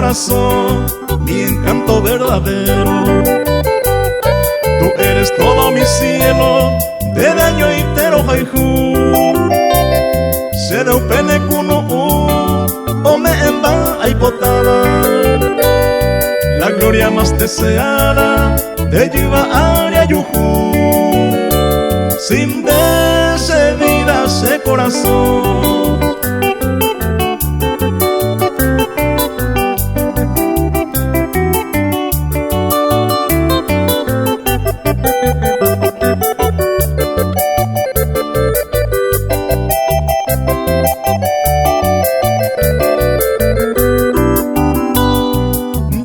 corazón, mi encanto verdadero. Tú eres todo mi cielo, de daño y tero jaijú. Se deu pene kuno o me emba ay potada. La gloria más deseada te lleva a Ariayujú. Sin despedida ese corazón.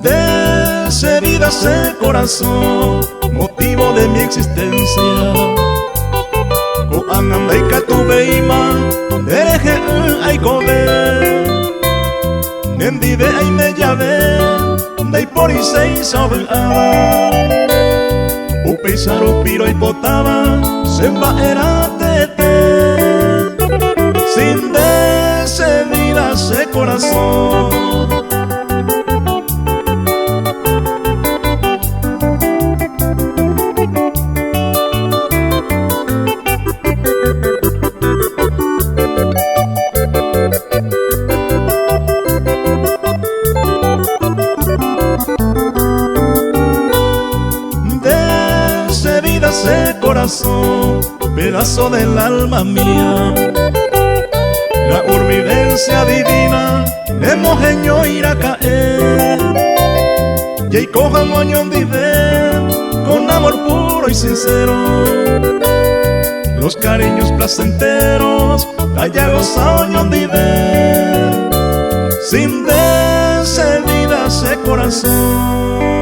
Despedida ese corazón, motivo de mi existencia. Anandai katubeima, dereje ay kobe. Nendive ay me llave, dai por y sei sobre aba. Upisaru piro y potaba, semba era tete. Sin despedida ese corazón. Ese corazón, pedazo del alma mía, la urbidencia divina de mojeño irá a caer. Y coja moñón diver con amor puro y sincero, los cariños placenteros allá goza oñón diver. Sin despedida ese corazón.